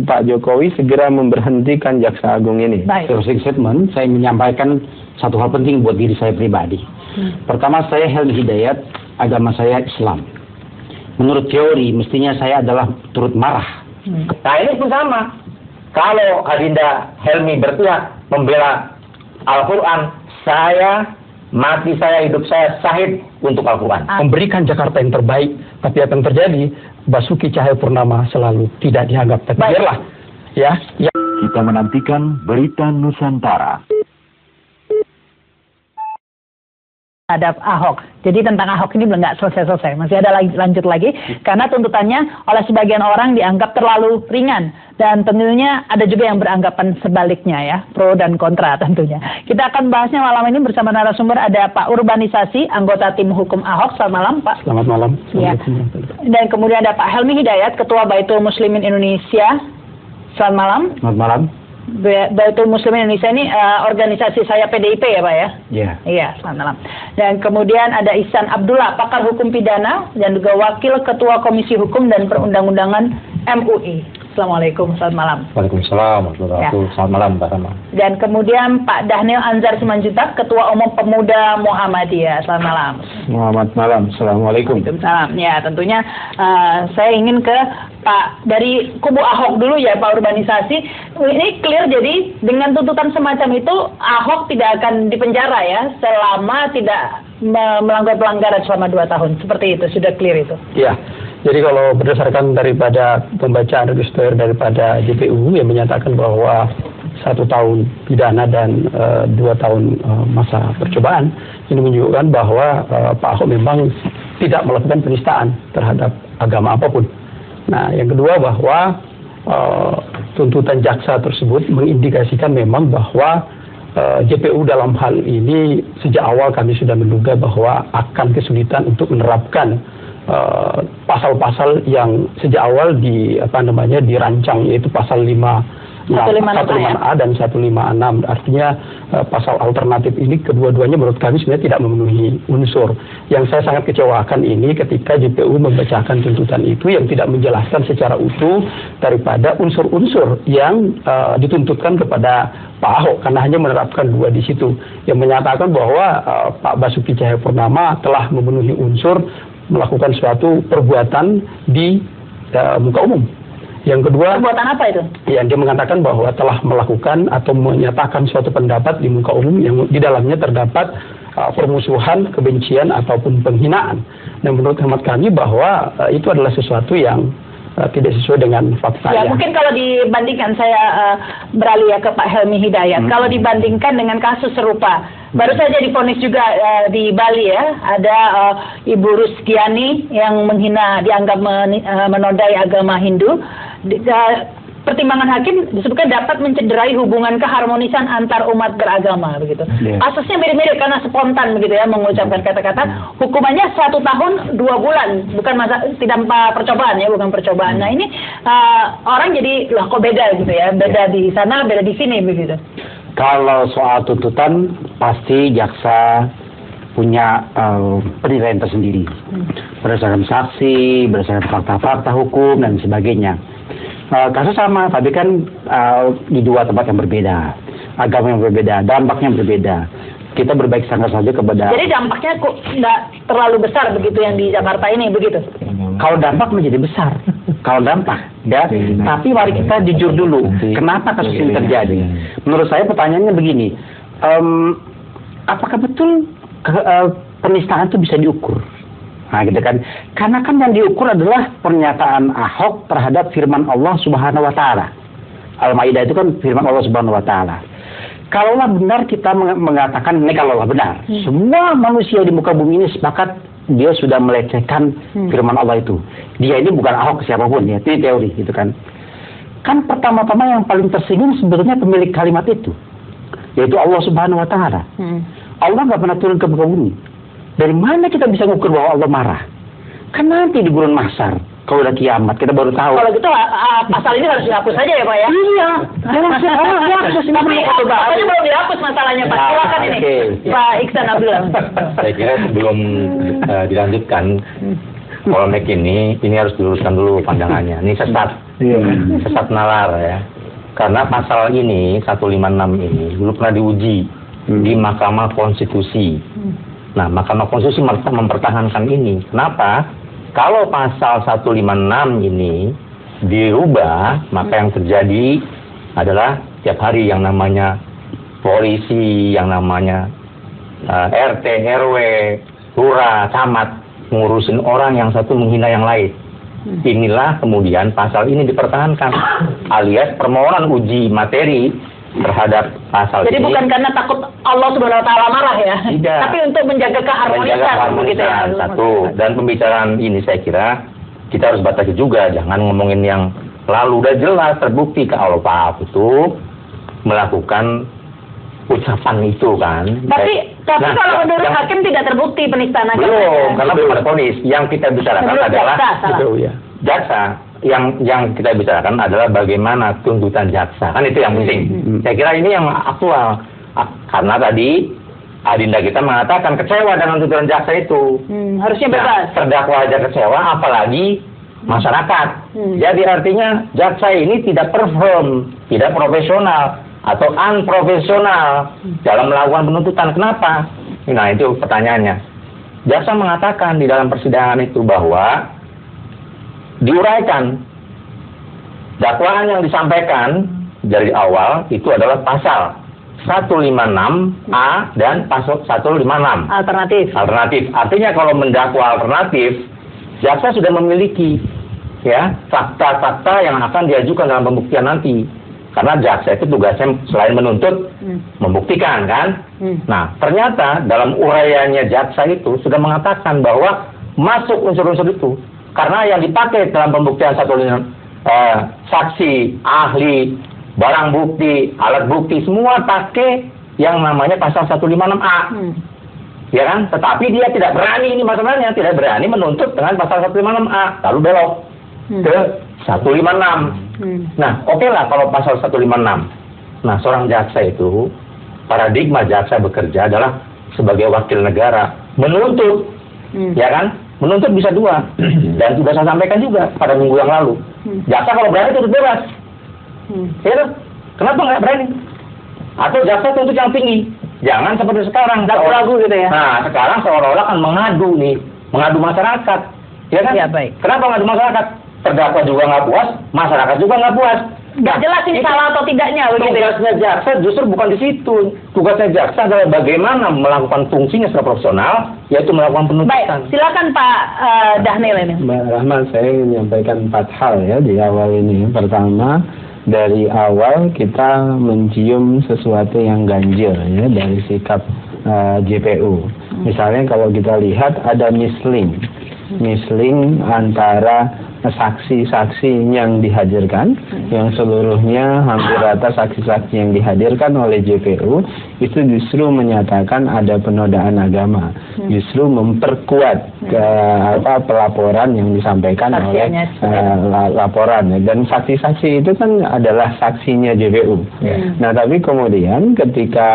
Pak Jokowi segera memberhentikan Jaksa Agung ini? Closing statement, saya menyampaikan satu hal penting buat diri saya pribadi. Pertama, saya Helmi Hidayat, agama saya Islam. Menurut teori, mestinya saya adalah turut marah. Nah ini pun sama. Kalau Adinda Helmi berpihak membela Al-Quran, mati saya, hidup saya sahid untuk Al-Quran. Memberikan Jakarta yang terbaik, tapi apa yang terjadi? Basuki Cahayapurnama selalu tidak dianggap. Tapi biarlah, ya. Kita menantikan berita Nusantara. Terhadap Ahok. Jadi tentang Ahok ini belum nggak selesai-selesai. Masih ada lanjut lagi. Karena tuntutannya oleh sebagian orang dianggap terlalu ringan. Dan tentunya ada juga yang beranggapan sebaliknya ya. Pro dan kontra tentunya. Kita akan bahasnya malam ini bersama narasumber ada Pak Urbanisasi, anggota tim hukum Ahok. Selamat malam Pak. Selamat malam. Ya. Dan kemudian ada Pak Helmi Hidayat, Ketua Baitul Muslimin Indonesia. Selamat malam. Selamat malam. Baitul Muslimin Indonesia ini organisasi saya PDIP ya Pak ya? Iya. Iya, selamat malam. Dan kemudian ada Ihsan Abdullah, pakar hukum pidana dan juga wakil ketua Komisi Hukum dan Perundang-undangan MUI. Assalamualaikum, selamat malam. Waalaikumsalam, selamat malam Pak Rama. Dan kemudian Pak Dhanil Anzar Simanjuntak, Ketua Umum Pemuda Muhammadiyah. Selamat malam. Selamat malam, Assalamualaikum. Waalaikumsalam. Ya, tentunya saya ingin ke Pak dari kubu Ahok dulu ya Pak Urbanisasi. Ini clear jadi dengan tuntutan semacam itu Ahok tidak akan dipenjara ya selama tidak melanggar pelanggaran selama 2 tahun. Seperti itu, sudah clear itu. Iya. Jadi kalau berdasarkan daripada pembacaan register daripada JPU yang menyatakan bahwa 1 tahun pidana dan 2 tahun masa percobaan, ini menunjukkan bahwa Pak Ahok memang tidak melakukan penistaan terhadap agama apapun. Nah, yang kedua bahwa tuntutan jaksa tersebut mengindikasikan memang bahwa JPU dalam hal ini sejak awal kami sudah menduga bahwa akan kesulitan untuk menerapkan pasal-pasal yang sejak awal dirancang, yaitu pasal 156A dan 156. Artinya pasal alternatif ini kedua-duanya menurut kami sebenarnya tidak memenuhi unsur. Yang saya sangat kecewakan ini ketika JPU membacakan tuntutan itu yang tidak menjelaskan secara utuh daripada unsur-unsur yang dituntutkan kepada Pak Ahok, karena hanya menerapkan 2 di situ yang menyatakan bahwa Pak Basuki Cahayapurnama telah memenuhi unsur melakukan suatu perbuatan di muka umum. Yang kedua, perbuatan apa itu? Ya, dia mengatakan bahwa telah melakukan atau menyatakan suatu pendapat di muka umum yang di dalamnya terdapat permusuhan, kebencian ataupun penghinaan. Dan menurut hemat kami bahwa itu adalah sesuatu yang tidak sesuai dengan fakta. Ya, mungkin kalau dibandingkan, saya beralih ya ke Pak Helmi Hidayat. Kalau dibandingkan dengan kasus serupa, baru saja divonis juga di Bali ya, ada Ibu Rusgiani yang dianggap menodai agama Hindu. Pertimbangan hakim disebutkan dapat mencederai hubungan keharmonisan antar umat beragama begitu. Kasusnya mirip-mirip karena spontan begitu ya mengucapkan kata-kata. Hukumannya 1 tahun 2 bulan, bukan tidak percobaan ya, bukan percobaan. Nah ini orang jadi loh kok beda gitu ya, beda di sana, beda di sini begitu. Kalau soal tuntutan pasti jaksa punya penilaian tersendiri berdasarkan saksi, berdasarkan fakta-fakta hukum dan sebagainya. Kasus sama, tapi kan di 2 tempat yang berbeda, agama yang berbeda, dampaknya berbeda. Kita berbaik sangka saja kepada. Jadi dampaknya kok tidak terlalu besar begitu yang di Jakarta ini begitu? Kalau dampak menjadi besar, kalau dampak, ya. Tapi mari kita jujur dulu, kenapa kasus ini terjadi? Menurut saya pertanyaannya begini, apakah betul penistaan itu bisa diukur? Nah, gitu kan. Karena kan yang diukur adalah pernyataan Ahok terhadap firman Allah Subhanahu wa taala. Al-Maidah itu kan firman Allah Subhanahu wa taala. Kalaulah benar kita mengatakan ini, kalaulah benar, semua manusia di muka bumi ini sepakat dia sudah melecehkan firman Allah itu. Dia ini bukan Ahok siapapun ya, ini teori gitu kan. Kan pertama-tama yang paling tersinggung sebetulnya pemilik kalimat itu, yaitu Allah Subhanahu wa taala. Allah nggak pernah turun ke muka bumi. Dari mana kita bisa mengukur bahwa Allah marah? Kan nanti di bulan mahsyar, kalau udah kiamat, kita baru tahu. Kalau gitu pasal ini harus dihapus saja ya Pak ya? Iya, dihapus. Tapi pasalnya belum dihapus masalahnya Pak. Silakan ini, Pak Ihsan Abdullah. Saya kira sebelum dilanjutkan polemik ini harus diluruskan dulu pandangannya. Ini sesat. Iya. Sesat nalar ya. Karena pasal ini 156 ini dulu pernah diuji di Mahkamah Konstitusi. Nah, Mahkamah Konstitusi mempertahankan ini. Kenapa? Kalau pasal 156 ini dirubah, maka yang terjadi adalah tiap hari yang namanya polisi, yang namanya RT, RW, lurah, camat ngurusin orang yang satu menghina yang lain. Inilah kemudian pasal ini dipertahankan, alias permohonan uji materi terhadap pasal Jadi ini. bukan karena takut Allah Subhanahu Wa Taala marah ya, Tidak. tapi untuk menjaga keharmonisan, begitu ya. Satu. Dan pembicaraan ini saya kira kita harus batasi juga, jangan ngomongin yang lalu. Udah jelas terbukti kalau Pak Ahok itu melakukan ucapan itu kan. Tapi Nah, kalau menurut yang- hakim tidak terbukti penistaan agama. belum, karena belum ada vonis. Yang kita bicarakan Menurut adalah jaksa, salah. Betul ya. jaksa. Yang kita bicarakan adalah bagaimana tuntutan jaksa. Kan itu yang penting. Saya kira ini yang aktual. Karena tadi adinda kita mengatakan kecewa dengan tuntutan jaksa itu. Harusnya Nah, bebas. terdakwa aja kecewa, apalagi masyarakat. Jadi artinya jaksa ini tidak perform, tidak profesional atau unprofesional dalam melakukan penuntutan. Kenapa? Nah, itu pertanyaannya. Jaksa mengatakan di dalam persidangan itu bahwa diuraikan dakwaan yang disampaikan dari awal itu adalah pasal 156A dan pasal 156 Alternatif. Artinya kalau mendakwa alternatif, jaksa sudah memiliki ya fakta-fakta yang akan diajukan dalam pembuktian nanti. Karena jaksa itu tugasnya selain menuntut, membuktikan kan. Nah, ternyata dalam uraiannya jaksa itu sudah mengatakan bahwa masuk unsur-unsur itu. Karena yang dipakai dalam pembuktian saksi, ahli, barang bukti, alat bukti, semua pakai yang namanya pasal 156A. Ya kan? Tetapi dia tidak berani, ini masalahnya, tidak berani menuntut dengan pasal 156A. Lalu belok ke 156. Nah, oke lah kalau pasal 156. Nah, seorang jaksa itu, paradigma jaksa bekerja adalah sebagai wakil negara, menuntut. Ya kan? Menuntut bisa dua. Dan sudah saya sampaikan juga pada minggu yang lalu. Jaksa kalau berani tuntut bebas. Ya, kenapa nggak berani? Atau jaksa tuntut yang tinggi. Jangan seperti sekarang. Ragu gitu ya. Nah, sekarang seolah-olah kan mengadu masyarakat. Ya kan? Ya, baik. Kenapa mengadu masyarakat? Terdakwa juga nggak puas, masyarakat juga nggak puas. Nggak jelas ini salah atau tidaknya begitu ya. Tugasnya jaksa justru bukan di situ. Tugasnya jaksa adalah bagaimana melakukan fungsinya secara profesional, yaitu melakukan penuntutan. Baik, silakan Pak Dhanil ini. Mbak Rahman, saya ingin menyampaikan 4 hal ya di awal ini. Pertama, dari awal kita mencium sesuatu yang ganjil ya dari sikap JPU. Misalnya kalau kita lihat ada misling antara saksi-saksi yang dihadirkan, yang seluruhnya hampir rata saksi-saksi yang dihadirkan oleh JPU itu justru menyatakan ada penodaan agama, justru memperkuat pelaporan yang disampaikan oleh laporan. Dan saksi-saksi itu kan adalah saksinya JPU. Nah, tapi kemudian ketika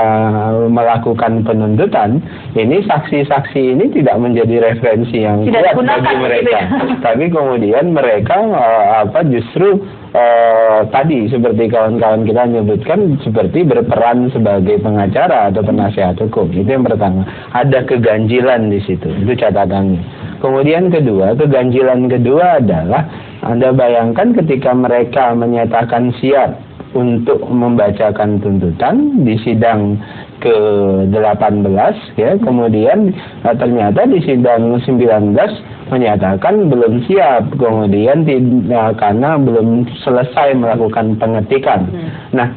melakukan penuntutan, ini saksi-saksi ini tidak menjadi referensi yang kuat bagi mereka. Tapi kemudian mereka justru tadi seperti kawan-kawan kita menyebutkan seperti berperan sebagai pengacara atau penasihat hukum. Itu yang pertama. Ada keganjilan di situ. Itu catatannya. Kemudian keganjilan kedua adalah Anda bayangkan ketika mereka menyatakan siap untuk membacakan tuntutan di sidang ke-18 ya, kemudian ternyata di sidang 19 menyatakan belum siap, kemudian karena belum selesai melakukan pengetikan. Nah,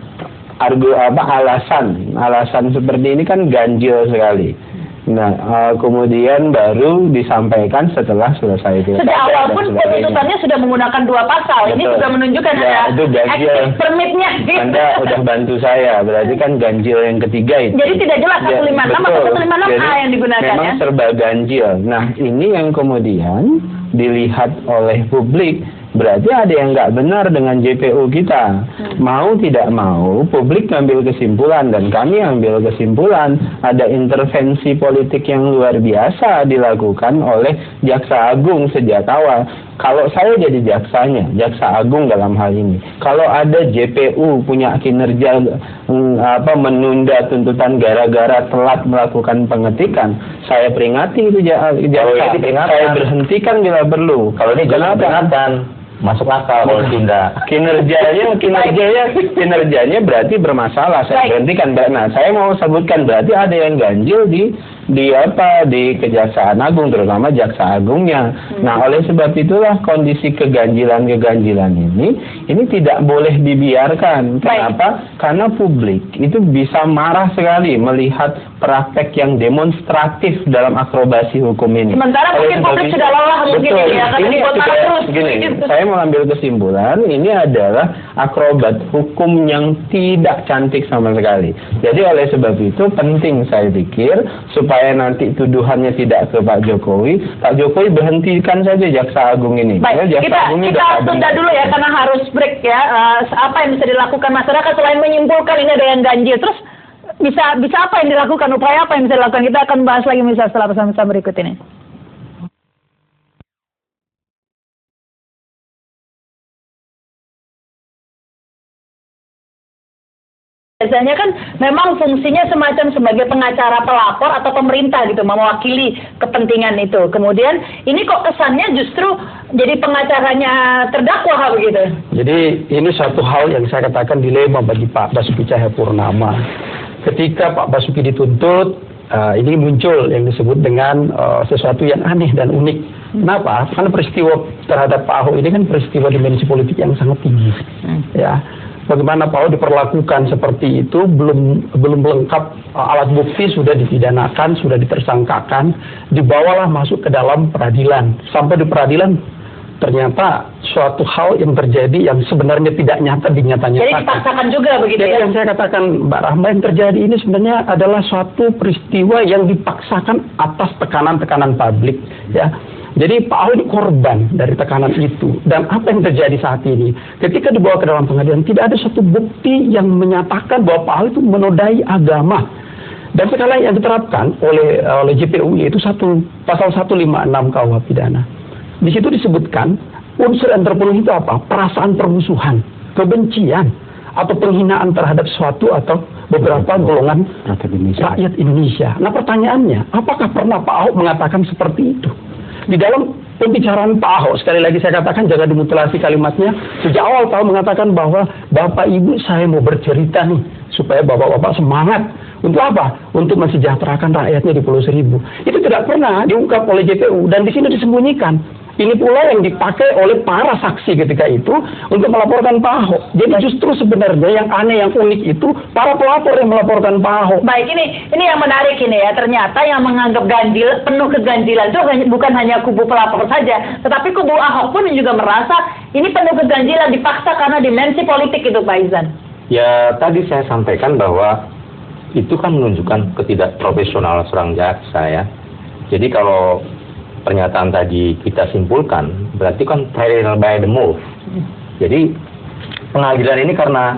alasan seperti ini kan ganjil sekali. Nah, kemudian baru disampaikan setelah selesai itu. Sejak awal pun penuntutannya sudah menggunakan 2 pasal. Ini juga menunjukkan ya, ada itu ganjil. active permitnya. Anda udah bantu saya, berarti kan ganjil yang ketiga itu. Jadi tidak jelas 156 atau 156A yang digunakan memang ya. serba ganjil. Nah, ini yang kemudian dilihat oleh publik. Berarti ada yang nggak benar dengan JPU kita. Mau tidak mau, publik ngambil kesimpulan dan kami ambil kesimpulan ada intervensi politik yang luar biasa dilakukan oleh Jaksa Agung sejak awal. Kalau saya jadi jaksanya, jaksa agung dalam hal ini, kalau ada JPU punya kinerja menunda tuntutan gara-gara telat melakukan pengetikan, saya peringati itu jaksa. Saya berhentikan bila perlu. Kalau ini jangan peringatan, masuk akal kalau tunda. Kinerjanya berarti bermasalah. Saya berhentikan. Nah, saya mau sebutkan berarti ada yang ganjil di Kejaksaan Agung, terutama Jaksa Agungnya. Nah, oleh sebab itulah kondisi keganjilan ini tidak boleh dibiarkan. Kenapa? Karena publik itu bisa marah sekali melihat praktek yang demonstratif dalam akrobasi hukum ini. Sementara mungkin publik sudah lelah mungkin ya, karena dibuat marah terus. Saya mengambil kesimpulan ini adalah akrobat hukum yang tidak cantik sama sekali. Jadi oleh sebab itu penting saya pikir supaya nanti tuduhannya tidak ke Pak Jokowi berhentikan saja Jaksa Agung ini. Baik, ya, kita tunda dulu ya karena harus break ya. Apa yang bisa dilakukan masyarakat selain menyimpulkan ini ada yang ganjil, terus bisa apa yang dilakukan, upaya apa yang bisa dilakukan? Kita akan bahas lagi setelah pesan-pesan berikut ini. Biasanya kan memang fungsinya semacam sebagai pengacara pelapor atau pemerintah gitu, mewakili kepentingan itu. Kemudian ini kok kesannya justru jadi pengacaranya terdakwa begitu. Jadi ini satu hal yang saya katakan dilema bagi Pak Basuki Cahayapurnama. Ketika Pak Basuki dituntut, ini muncul yang disebut dengan sesuatu yang aneh dan unik. Kenapa? Karena peristiwa terhadap Pak Ahok ini kan peristiwa dimensi politik yang sangat tinggi. Ya. Bagaimana Pak Ahok diperlakukan seperti itu, belum lengkap alat bukti, sudah dipidanakan, sudah ditersangkakan, dibawalah masuk ke dalam peradilan. Sampai di peradilan ternyata suatu hal yang terjadi yang sebenarnya tidak nyata dinyata-nyatakan. Jadi dipaksakan juga begitu. Jadi yang saya katakan Mbak Rahma, yang terjadi ini sebenarnya adalah suatu peristiwa yang dipaksakan atas tekanan-tekanan publik, ya. Jadi Pak Ahok korban dari tekanan itu. Dan apa yang terjadi saat ini? Ketika dibawa ke dalam pengadilan, tidak ada satu bukti yang menyatakan bahwa Pak Ahok itu menodai agama. Dan sekarang yang diterapkan oleh JPU yaitu pasal 156 KUH pidana. Di situ disebutkan unsur yang terpenuhi itu apa? Perasaan permusuhan, kebencian, atau penghinaan terhadap suatu atau beberapa golongan rakyat Indonesia. Nah, pertanyaannya, apakah pernah Pak Ahok mengatakan seperti itu? Di dalam pembicaraan Pak Ahok, sekali lagi saya katakan jangan dimutilasi kalimatnya, sejak awal Pak Ahok mengatakan bahwa Bapak Ibu saya mau bercerita nih supaya Bapak-Bapak semangat. Untuk apa? Untuk mensejahterakan rakyatnya di Pulau Seribu. Itu tidak pernah diungkap oleh JPU dan di sini disembunyikan. Ini pula yang dipakai oleh para saksi ketika itu untuk melaporkan Pak Ahok. Jadi justru sebenarnya yang aneh, yang unik itu para pelapor yang melaporkan Pak Ahok. Baik, ini yang menarik ini ya. Ternyata yang menganggap penuh keganjilan itu bukan hanya kubu pelapor saja, tetapi kubu Ahok pun juga merasa ini penuh keganjilan, dipaksa karena dimensi politik itu, Pak Izan. Ya, tadi saya sampaikan bahwa itu kan menunjukkan ketidakprofesionalan seorang jaksa ya. Jadi kalau pernyataan tadi kita simpulkan, berarti kan trial by the move. Jadi pengadilan ini karena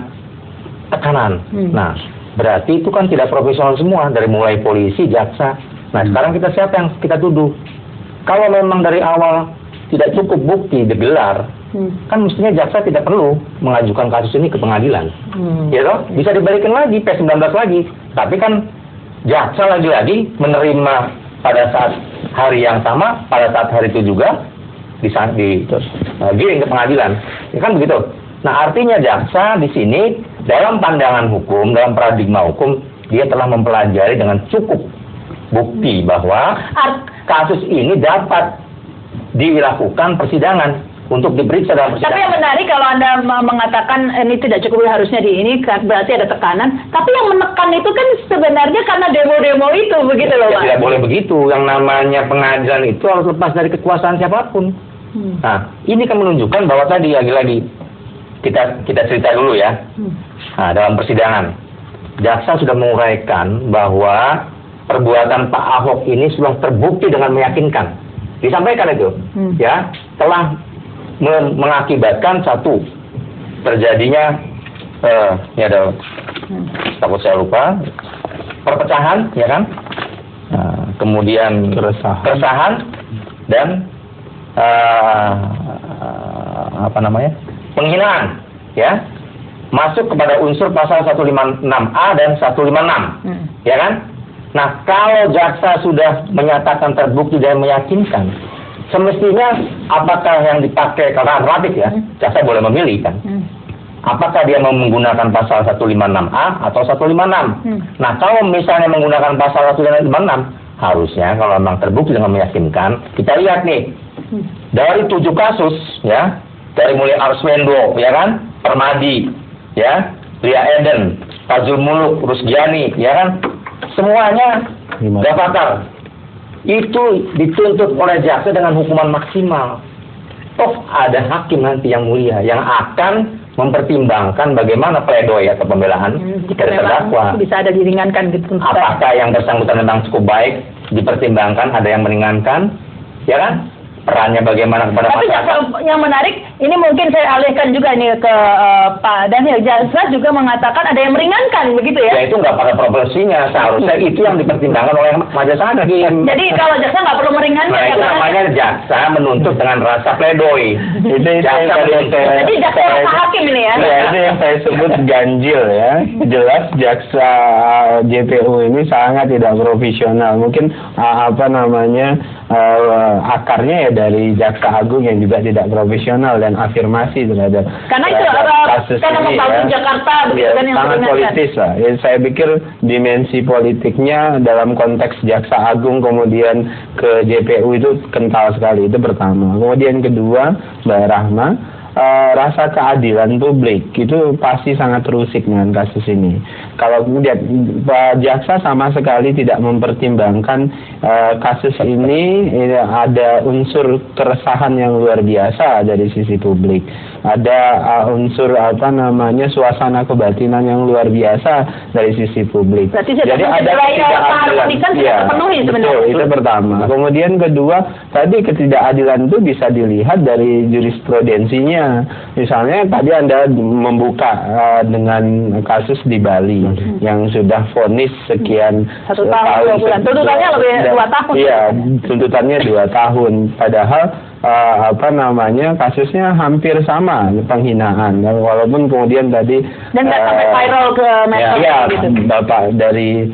tekanan. Nah, berarti itu kan tidak profesional semua, dari mulai polisi, jaksa. Nah, sekarang siapa yang kita tuduh? Kalau memang dari awal tidak cukup bukti digelar, kan mestinya jaksa tidak perlu mengajukan kasus ini ke pengadilan. Ya toh? Bisa dibalikin lagi, P19 lagi. Tapi kan jaksa lagi-lagi menerima pada saat hari yang sama, pada saat hari itu juga digiring ke pengadilan. Ya kan begitu. Nah, artinya jaksa di sini dalam pandangan hukum, dalam paradigma hukum, dia telah mempelajari dengan cukup bukti bahwa kasus ini dapat dilakukan persidangan untuk diperiksa dalam persidangan. Tapi yang menarik kalau Anda mengatakan ini tidak cukup, harusnya berarti ada tekanan. Tapi yang menekan itu kan sebenarnya karena demo-demo itu, begitu loh, Pak. Tidak boleh begitu. Yang namanya pengadilan itu harus lepas dari kekuasaan siapapun. Nah, ini kan menunjukkan bahwa tadi lagi-lagi kita cerita dulu ya. Nah, dalam persidangan, jaksa sudah menguraikan bahwa perbuatan Pak Ahok ini sudah terbukti dengan meyakinkan. Disampaikan itu, ya, telah mengakibatkan satu terjadinya ini ada takut saya lupa, perpecahan, ya kan, kemudian keresahan dan penghinaan, ya, masuk kepada unsur pasal 156A dan 156, ya kan? Nah, kalau jaksa sudah menyatakan terbukti dan meyakinkan, semestinya apakah yang dipakai karena relatif ya, jaksa boleh memilih kan? Apakah dia mau menggunakan pasal 156A atau 156? Nah, kalau misalnya menggunakan pasal 156, harusnya kalau memang terbukti dengan meyakinkan, kita lihat nih, dari 7 kasus, ya, dari mulai Arswendo, ya kan, Permadi, ya, Lia Eden, Fazul Muluk, Rusgiani, ya kan, semuanya Gavatar itu dituntut oleh jaksa dengan hukuman maksimal. Toh ada hakim nanti yang mulia yang akan mempertimbangkan bagaimana pledoi atau pembelaan dari terdakwa. Bisa ada diringankan gitu. Apakah yang bersangkutan memang cukup baik, dipertimbangkan, ada yang meringankan, ya kan? Perannya bagaimana kepada Tapi masyarakat. yang menarik, ini mungkin saya alihkan juga ini ke Pak Daniel. Jaksa juga mengatakan ada yang meringankan, begitu ya? Ya itu nggak pada proporsinya, seharusnya itu yang dipertimbangkan oleh majelis hakim. Jadi kalau jaksa nggak perlu meringankan. Nah itu namanya jaksa menuntut dengan rasa pledoi. Itu Jaksa menuntut. Jadi jaksa rasa hakim ini ya? Ya, itu yang saya sebut ganjil ya. Jelas jaksa JPU ini sangat tidak profesional. Mungkin akarnya ya dari Jaksa Agung yang juga tidak profesional dan afirmasi terhadap karena itu kasus karena ini membangun ya. Jakarta begitu kan yang Sangat meringankan. politis lah. Ya, saya pikir dimensi politiknya dalam konteks Jaksa Agung kemudian ke JPU itu kental sekali. Itu pertama. Kemudian kedua, Mbak Rahma, rasa keadilan publik itu pasti sangat terusik dengan kasus ini. Kalau kemudian Pak Jaksa sama sekali tidak mempertimbangkan kasus ini ada unsur keresahan yang luar biasa dari sisi publik. Ada unsur suasana kebatinan yang luar biasa dari sisi publik. Berarti jadi ada ketidakadilan. Ya, terpenuhi sebenarnya. Betul, itu pertama. Kemudian kedua, tadi ketidakadilan itu bisa dilihat dari jurisprudensinya. Misalnya tadi Anda membuka dengan kasus di Bali yang sudah vonis sekian 1 tahun 2 bulan. Tuntutannya lebih 2 tahun. Iya, tuntutannya 2 tahun. Padahal kasusnya hampir sama, penghinaan. Walaupun kemudian tadi dan nggak sampai viral ke medsos gitu. Bapak dari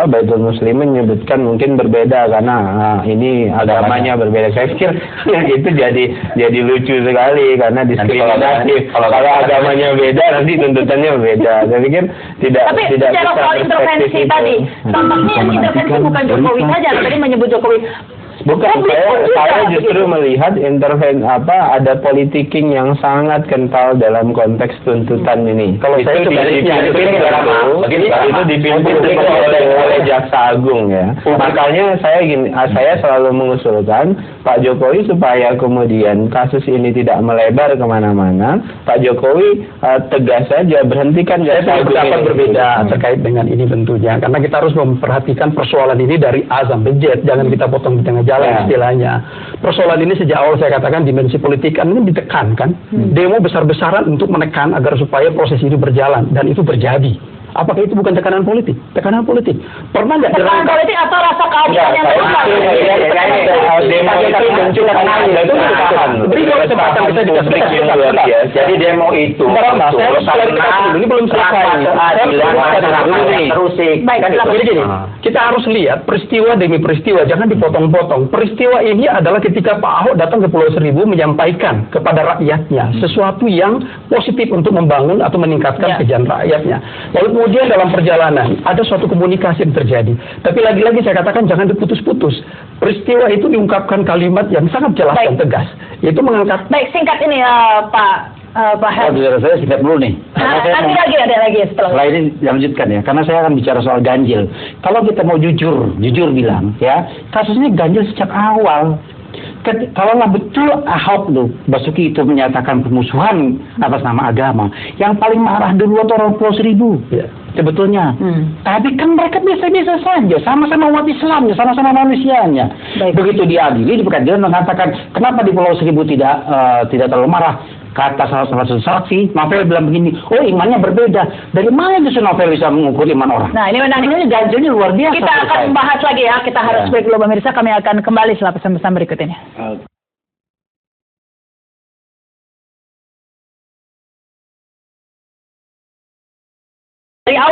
Baitul Muslimin menyebutkan mungkin berbeda karena ini agamanya berbeda. Saya pikir ya, itu jadi lucu sekali karena diskriminatif. Kalau agamanya beda nanti tuntutannya beda. Saya pikir tidak. Tapi tidak secara soal intervensi tadi, tampaknya yang intervensi bukan Jokowi saja. Tadi menyebut Jokowi. Bukan, saya justru melihat ada politiking yang sangat kental dalam konteks tuntutan ini. Kalau saya itu dipimpin oleh Jaksa Agung ya. Makanya saya selalu mengusulkan Pak Jokowi supaya kemudian kasus ini tidak melebar kemana-mana. Pak Jokowi tegas saja berhentikan Jaksa Agung. Pendapat berbeda terkait dengan ini tentunya, karena kita harus memperhatikan persoalan ini dari A sampai Z. Jangan kita potong di tengah jalan istilahnya. Persoalan ini sejak awal saya katakan dimensi politik kan ini ditekankan. Demo besar-besaran untuk menekan agar supaya proses ini berjalan dan itu terjadi. Apakah itu bukan tekanan politik? Tekanan politik. Pernah nggak tekanan politik atau rasa keadilan yang besar? Demo itu muncul karena beri kesempatan kita dikasih. Jadi demo itu ini belum selesai. Baik, jadi gini, kita harus lihat peristiwa demi peristiwa, jangan dipotong-potong. Peristiwa ini adalah ketika Pak Ahok datang ke Pulau Seribu menyampaikan kepada rakyatnya sesuatu yang positif untuk membangun atau meningkatkan kesejahteraan rakyatnya. Lalu kemudian dalam perjalanan ada suatu komunikasi yang terjadi. Tapi lagi-lagi saya katakan jangan diputus-putus. Peristiwa itu diungkapkan kalimat yang sangat jelas dan tegas, yaitu mengangkat. Baik, singkat ini Pak Bicara saya singkat dulu nih. Nanti ada lagi setelah ini dilanjutkan ya, karena saya akan bicara soal ganjil. Kalau kita mau jujur bilang ya, kasusnya ganjil sejak awal. Kalaulah betul Ahok Basuki itu menyatakan pemusuhan atas nama agama, yang paling marah dulu orang Pulau Seribu sebetulnya. Tapi kan mereka biasa-biasa saja, sama-sama umat Islamnya, sama-sama manusianya. Begitu diadili di pengadilan mengatakan kenapa di Pulau Seribu tidak terlalu marah. Kata salah satu saksi, Novel bilang begini, oh imannya berbeda. Dari mana itu Novel bisa mengukur iman orang? Nah ini menarik. Ini ganjilnya luar biasa. Kita akan bahas lagi ya. Kita harus break dulu pemirsa. Kami akan kembali setelah pesan-pesan berikut ini.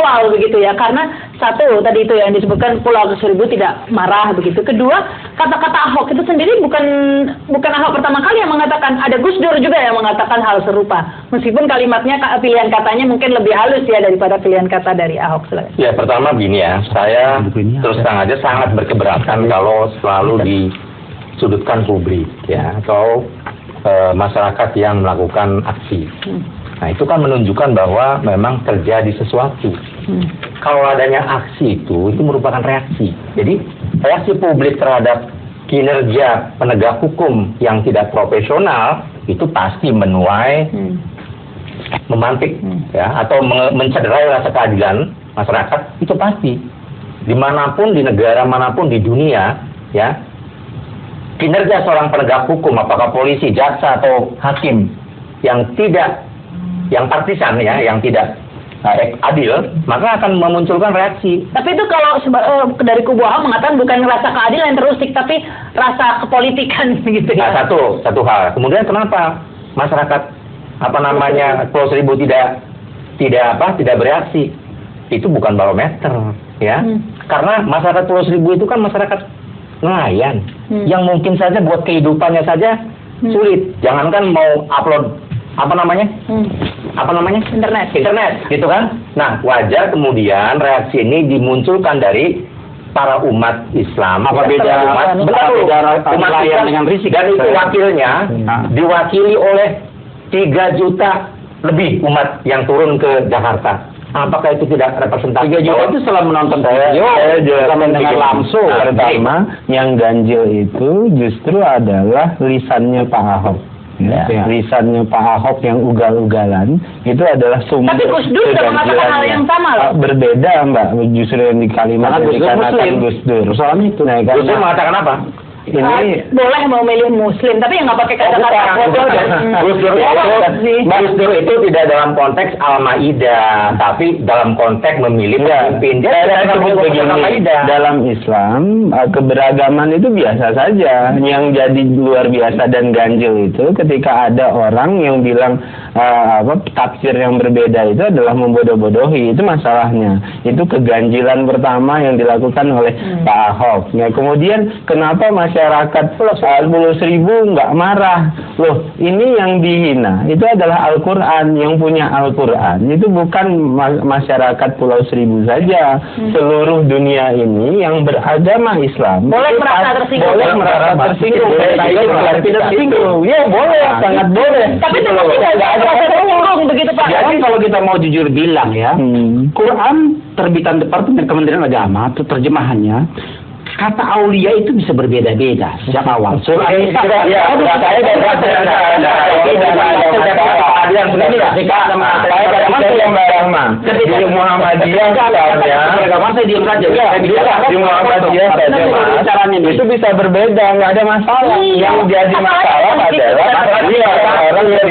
awal begitu ya, karena satu tadi itu yang disebutkan Pulau Seribu tidak marah begitu. Kedua, kata-kata Ahok itu sendiri bukan Ahok pertama kali yang mengatakan, ada Gus Dur juga yang mengatakan hal serupa. Meskipun kalimatnya, pilihan katanya mungkin lebih halus ya daripada pilihan kata dari Ahok. Ya, pertama begini ya, saya terus terang aja sangat berkeberatan kalau selalu disudutkan publik ya, atau masyarakat yang melakukan aksi. Nah, itu kan menunjukkan bahwa memang terjadi sesuatu. Kalau adanya aksi itu merupakan reaksi. Jadi, reaksi publik terhadap kinerja penegak hukum yang tidak profesional itu pasti menuai, memantik, ya, atau mencederai rasa keadilan masyarakat, itu pasti. Dimanapun, di negara manapun di dunia, ya, kinerja seorang penegak hukum, apakah polisi, jaksa, atau hakim yang partisan ya, yang tidak adil, maka akan memunculkan reaksi. Tapi itu kalau dari kubu Ahok mengatakan bukan rasa keadilan yang terusik, tapi rasa kepolitikan gitu ya. Nah, satu hal. Kemudian kenapa masyarakat Pulau Seribu tidak bereaksi? Itu bukan barometer, ya. Karena masyarakat Pulau Seribu itu kan masyarakat nelayan, yang mungkin saja buat kehidupannya saja sulit. Jangankan mau upload internet gitu kan. Nah, wajar kemudian reaksi ini dimunculkan dari para umat Islam, umat Islam dengan risik, dan itu wakilnya diwakili oleh 3 juta lebih umat yang turun ke Jakarta. Apakah itu tidak representatif? 3 juta itu setelah menonton video, saya mendengar langsung. Pertama, yang ganjil itu justru adalah lisannya Pak Ahok. Ya. Lisannya Pak Ahok yang ugal-ugalan itu adalah sumber. Tapi Gus Dur sudah mengatakan hal yang sama loh. Berbeda, Mbak, justru yang di kalimat dikatakan Gus Dur. Soalnya itu. Nah, Gus Dur mengatakan apa? Ini boleh mau milih Muslim, tapi yang nggak pakai kata-kata Gus Dur itu tidak dalam konteks Al-Maidah, tapi dalam konteks memilih pemimpin. Saya sebut begini, dalam Islam keberagaman itu biasa saja. Yang jadi luar biasa dan ganjil itu ketika ada orang yang bilang tafsir yang berbeda itu adalah membodoh-bodohi. Itu masalahnya. Itu keganjilan pertama yang dilakukan oleh Pak Ahok. Nah, kemudian kenapa masyarakat Pulau Seribu nggak marah? Loh, ini yang dihina itu adalah Al-Quran. Yang punya Al-Quran itu bukan masyarakat Pulau Seribu saja. Seluruh dunia ini yang beragama Islam boleh merasa tersinggung. Boleh merasa tersinggung. Tidak tersinggung. Ya boleh, sangat boleh. Tapi itu nggak ada tersinggung begitu Pak. Jadi kalau kita mau jujur bilang ya, Quran terbitan Departemen Kementerian Agama itu terjemahannya, kata aulia itu bisa berbeda-beda sejak awal. Surah di Muhammadiyah itu bisa berbeda, nggak ada masalah. Yang jadi masalah adalah orang yang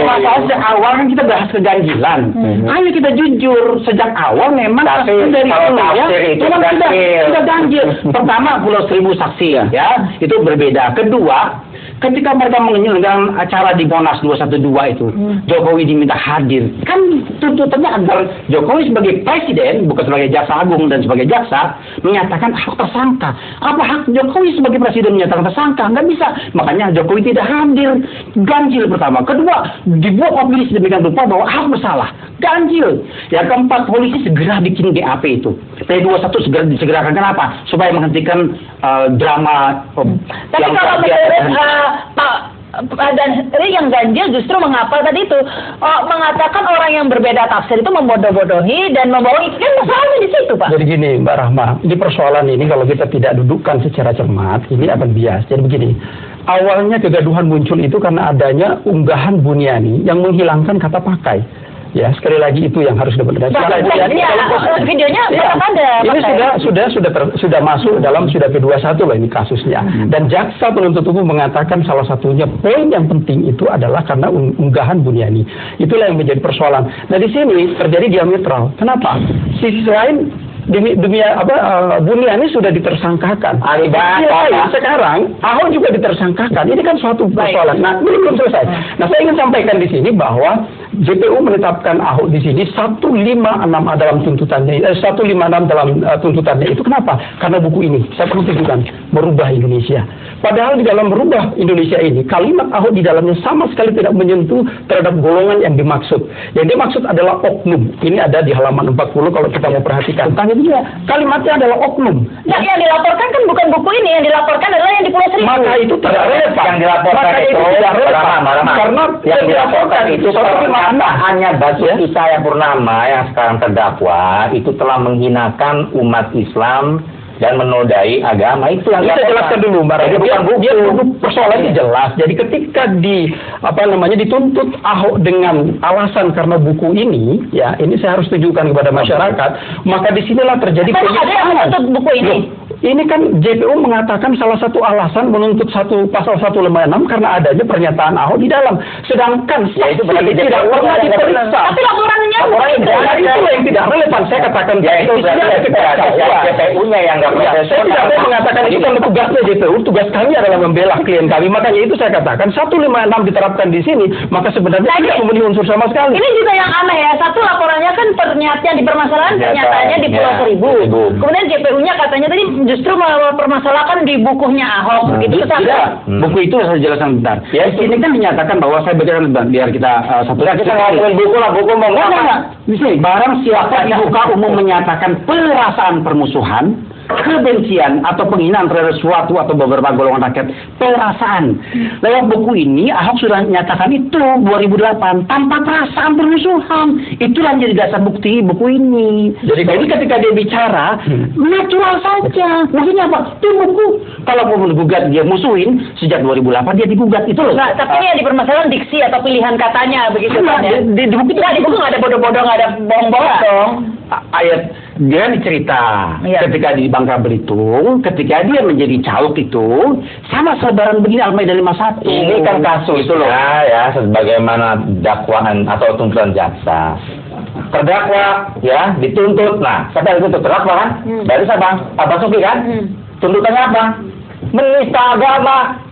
masalah sejak awal kan kita bahas keganjilan. Ayo kita jujur, sejak awal memang dari dulu ya, memang sudah ganjil. Pertama, Pulau Seribu saksi ya, itu berbeda. Kedua, ketika mereka menyelenggarakan acara di Monas 212 itu, Jokowi diminta hadir. Kan tuntutannya agar Jokowi sebagai presiden, bukan sebagai jaksa agung dan sebagai jaksa, menyatakan hak tersangka. Apa hak Jokowi sebagai presiden menyatakan tersangka? Nggak bisa. Makanya Jokowi tidak hadir. Ganjil pertama. Kedua, dibuat opini sedemikian rupa bahwa Ahok bersalah. Ganjil. Yang keempat, polisi segera bikin BAP itu. P21 segera disegerakan. Kenapa? Supaya menghentikan drama. Tapi kalau menurut dan yang ganjil justru mengapa tadi itu mengatakan orang yang berbeda tafsir itu membodoh-bodohi dan membohongi, kan masalahnya di situ Pak. Jadi gini Mbak Rahma, di persoalan ini kalau kita tidak dudukkan secara cermat, ini akan bias. Jadi begini, awalnya kegaduhan muncul itu karena adanya unggahan Buniani yang menghilangkan kata pakai. Ya, sekali lagi itu yang harus dibenahi. Videonya ada. Ini sudah masuk dalam sudah P21 loh ini kasusnya. Dan jaksa penuntut umum mengatakan salah satunya poin yang penting itu adalah karena unggahan Buniani. Itulah yang menjadi persoalan. Nah, di sini terjadi diametral. Kenapa? Sisi lain Buniani sudah ditersangkakan. Sekarang Ahok juga ditersangkakan. Ini kan suatu persoalan. Nah, ini belum selesai. Nah, saya ingin sampaikan di sini bahwa JPU menetapkan Ahok di sini 156 dalam tuntutannya, 156 dalam tuntutannya itu kenapa? Karena buku ini, saya perlu tunjukkan, merubah Indonesia. Padahal di dalam merubah Indonesia ini, kalimat Ahok di dalamnya sama sekali tidak menyentuh terhadap golongan yang dimaksud. Yang dimaksud adalah oknum. Ini ada di halaman 40 kalau kita mau perhatikan. Tentang itu ya, kalimatnya adalah oknum. Nah, yang dilaporkan kan bukan buku ini, yang dilaporkan adalah yang di Pulau Seribu. Maka itu tidak relevan. Yang dilaporkan Maka itu tidak relevan. Karena yang dilaporkan itu hanya Basuki Cahayapurnama yang sekarang terdakwa itu telah menghinakan umat Islam dan menodai agama. Itu yang saya jelaskan dulu, Mbak. Jadi bukan dia persoalannya jelas. Jadi ketika dituntut Ahok dengan alasan karena buku ini, ya ini saya harus tunjukkan kepada masyarakat, maka disinilah terjadi penyiksaan. Ada yang menuntut buku ini. Ini kan JPU mengatakan salah satu alasan menuntut pasal 156 karena adanya pernyataan Ahok di dalam. Sedangkan itu berarti tidak pernah diperiksa. Tapi laporannya itu yang tidak relevan. Saya katakan itu JPU-nya yang nggak profesional. Saya tidak mau mengatakan itu karena tugasnya JPU. Tugas kami adalah membela klien kami. Makanya itu saya katakan 156 diterapkan di sini, maka sebenarnya tidak memenuhi unsur sama sekali. Ini juga yang aneh ya. Satu laporannya kan pernyataan di permasalahan pernyataannya di Pulau Seribu. Kemudian JPU-nya katanya tadi justru mempermasalahkan di bukunya Ahok begitu. Buku itu saya jelaskan bentar. Ya, ini kan dinyatakan bahwa saya bacakan bentar biar kita satu lagi. Kita ngomongin buku lah, buku mau di sini. Barang siapa di muka umum menyatakan perasaan permusuhan, kebencian atau penghinaan terhadap suatu atau beberapa golongan rakyat, perasaan. Lewat buku ini Ahok sudah nyatakan itu 2008 tanpa perasaan permusuhan. Itulah jadi dasar bukti buku ini. Jadi ketika dia bicara natural saja. Maksudnya apa? Itu buku kalau mau digugat dia musuhin sejak 2008 dia digugat itu loh. Nah, tapi ini yang dipermasalahan diksi atau pilihan katanya begitu kan ya. Di buku nggak ada bodoh-bodoh, nggak ada bohong-bohong dong. Ayat dia cerita ketika di Bangka Belitung, ketika dia menjadi caleg itu sama selebaran begini Al-Maidah 51. Ini kan kasus itu loh ya, sebagaimana dakwaan atau tuntutan jaksa. Terdakwa ya dituntut. Nah, siapa yang dituntut? Terdakwa kan? Dari siapa? Pak Basuki kan? Tuntutannya apa? Menista agama.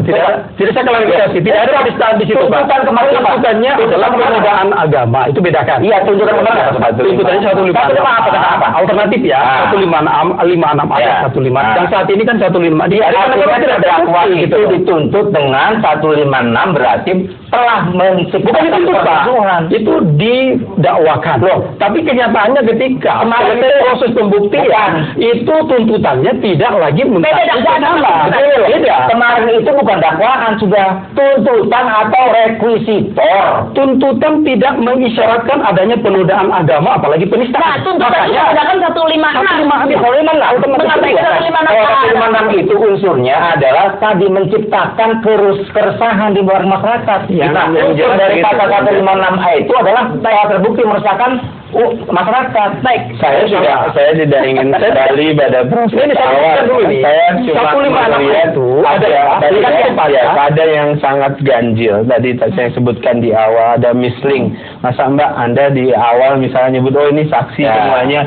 Tidak saya klarifikasi. Tidak ada penistaan di situ, Pak. Tuntutan kemarin apa? Tuntutannya adalah penodaan agama. Itu bedakan. Iya, tuntutan kemarin apa? Tuntutannya 156. Apa? Alternatif ya. 156 ayat 156. Yang saat ini kan 155. Dia terdakwa itu dituntut dengan 156 berarti telah menciptakan bukan dituntut, Pak. Itu didakwakan. Loh, tapi kenyataannya ketika proses pembuktian itu tuntutannya tidak lagi beda. Kemarin itu bukan dakwaan, sudah tuntutan atau rekuisitor. Tuntutan tidak mengisyaratkan adanya penodaan agama, apalagi penistaan. Nah, tuntutan itu menggunakan 156. 156 itu unsurnya adalah tadi menciptakan keresahan di luar masyarakat. Nah, unsur dari pasal 156A itu adalah terbukti meresahkan masyarakat. Baik. Saya tidak ingin kembali pada proses awal. Saya cuma melihat ada yang sangat ganjil. Tadi saya sebutkan di awal ada misling. Masa Mbak Anda di awal misalnya nyebut ini saksi semuanya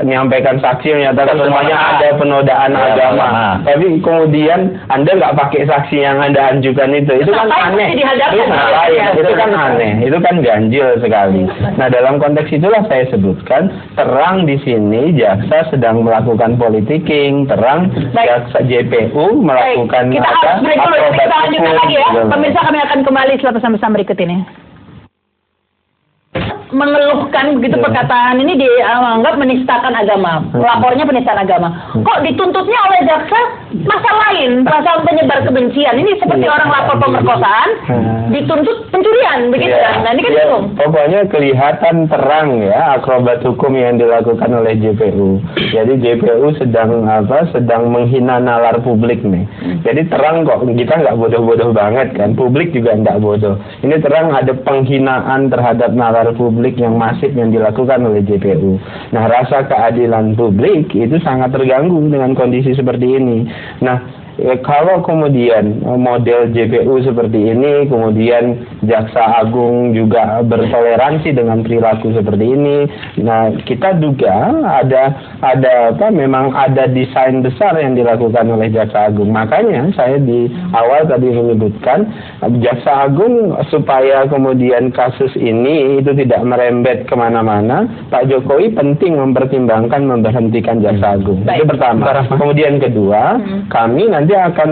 menyampaikan saksi menyatakan semuanya ada penodaan agama. Tapi kemudian Anda nggak pakai saksi yang Anda ajukan itu kan aneh. Itu kan aneh. Itu kan ganjil sekali. Nah dalam konteks itulah saya sebutkan terang di sini jaksa sedang melakukan politicking, terang jaksa JPU melakukan kita harus break dulu, kita lanjutkan lagi ya. Pemirsa, kami akan kembali setelah pesan-pesan berikut ini. Mengeluhkan begitu perkataan ini dianggap menistakan agama, lapornya penistaan agama. Kok dituntutnya oleh jaksa pasal lain, pasal penyebar kebencian. Ini seperti orang lapor pemerkosaan dituntut pencurian begitu kan. Nah, ini kan bingung. Pokoknya kelihatan terang ya akrobat hukum yang dilakukan oleh JPU. Jadi JPU sedang menghina nalar publik nih. Jadi terang kok, kita nggak bodoh-bodoh banget kan. Publik juga nggak bodoh. Ini terang ada penghinaan terhadap nalar publik yang masif yang dilakukan oleh JPU. Nah, rasa keadilan publik itu sangat terganggu dengan kondisi seperti ini. Nah, kalau kemudian model JPU seperti ini, kemudian Jaksa Agung juga bertoleransi dengan perilaku seperti ini, nah kita duga memang ada desain besar yang dilakukan oleh Jaksa Agung. Makanya saya di awal tadi menyebutkan Jaksa Agung supaya kemudian kasus ini itu tidak merembet kemana-mana, Pak Jokowi penting mempertimbangkan memberhentikan Jaksa Agung. Itu pertama. Kemudian kedua, kami nanti akan